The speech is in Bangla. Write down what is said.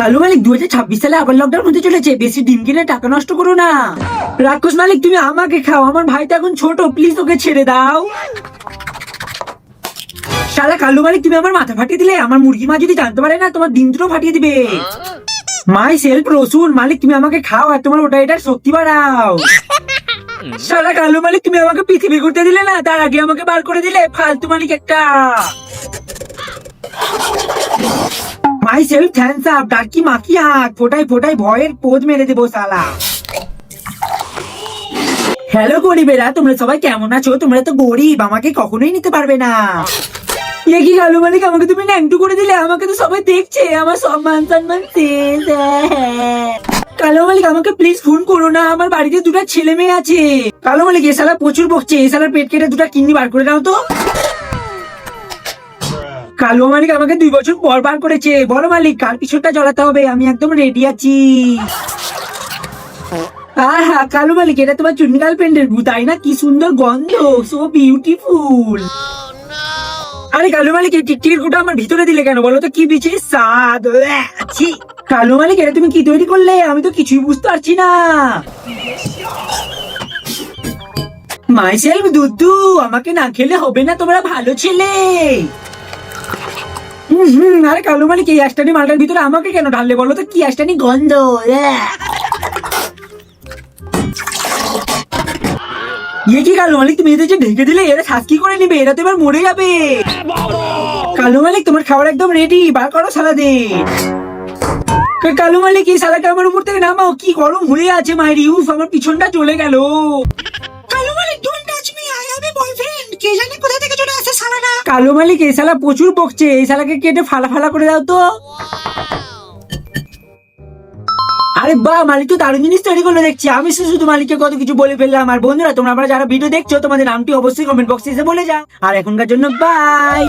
কালু মালিক 2026 সালে আবার লকডাউন হতে চলেছে, বেশি ডিম কিনে টাকা নষ্ট করো না। রাক্ষস মালিক তুমি আমাকে খাও, আমার ভাই তো এখন ছোট, প্লিজ ওকে ছেড়ে দাও। শালা কালু মালিক তুমি আমার মাথা ফাটিয়ে দিলে, আমার মুরগি মা যদি জানতে পারে না তোমার ডিম দুটো ফাটিয়ে দিবে। মাই সেলফ রসুন মালিক তুমি আমাকে খাও আর তোমার ওটা এটার শক্তি বাড়াও। শালা কালু মালিক তুমি আমাকে পৃথিবী ঘুরতে দিলে না, তার আগে আমাকে বার করে দিলে, ফালতু মালিক একটা। মাই সেলফ থ্যাঙ্কস আপ ডাকি মাকি হাক, ফোটাই ফোটাই ভয়ের পোদ মেরে দেবো শালা। হ্যালো গরিবেরা, তোমরা সবাই কেমন আছো? তোমরা তো গরিব, আমাকে কখনোই নিতে পারবে না। এ কি কালু মালিক আমাকে তুমি ন্যাংটু করে দিলে, আমাকে তো সবাই দেখছে, আমার সম্মান সম্মান শেষ। কালু মালিক আমাকে প্লিজ ফোন করো না, আমার বাড়িতে দুটো ছেলে মেয়ে আছে। কালু মালিক এ শালা প্রচুর বকছে, এ শালার পেট কেটে দুটো কিডনি বার করে দাও তো। কালু মালিক আমাকে 2 বছর পর বার করেছে, বড় মালিক কার পিছনটা জ্বলাতে হবে, আমি একদম রেডি আছি। আহা কালু মালিক এটা তোমার চুন্নি গার্লফ্রেন্ডের ভূত, তাই না? কি সুন্দর গন্ধ, সো বিউটিফুল। আরে কালু মালিক এই টিকটিকির গুটা আমার ভিতরে দিলে কেন বলো তো? কি বিচে স্বাদ। ছি কালু মালিক এটা তুমি কি তৈরি করলে, আমি তো কিছুই বুঝতে পারছি না। মাই সেলফ দুদু, আমাকে না খেলে হবে না, তোমরা ভালো ছেলে। আরে কালু মালিক এই অ্যাস্টানি মালটার ভিতরে আমাকে কেন ঢাললে বলো তো? কি অ্যাস্টানি গন্ধ। ইয়ে কি কালু মালিক তুমি এদের যে ঢেকে দিলে, এরা শ্বাস কি করে নিবে? এরা তো এবার মরে যাবে। কালু মালিক তোমার খাবার একদম রেডি, বার করো সালাদে। কালু মালিক এই সালাদটা আমার উপর থেকে নামাও, কি গরম হয়ে আছে মাইরি, উফ আমার পিছনটা চলে গেল। Kalu Malik don't touch me, I have a boyfriend. কে জানে কোথা থেকে চলে আসে সালাদা। কালু মালিক এই শালা প্রচুর বকছে, এই শালাকে কেটে ফালা ফালা করে দাও তো। আরে বাহ, মালিক তো দারুণ জিনিস তৈরি করলো দেখছি। আমি শুধু মালিককে কত কিছু বলে ফেললাম। আর বন্ধুরা তোমরা যারা ভিডিও দেখছো, তোমাদের নামটি অবশ্যই কমেন্ট বক্সে এসে বলে যা। আর এখনকার জন্য বাই।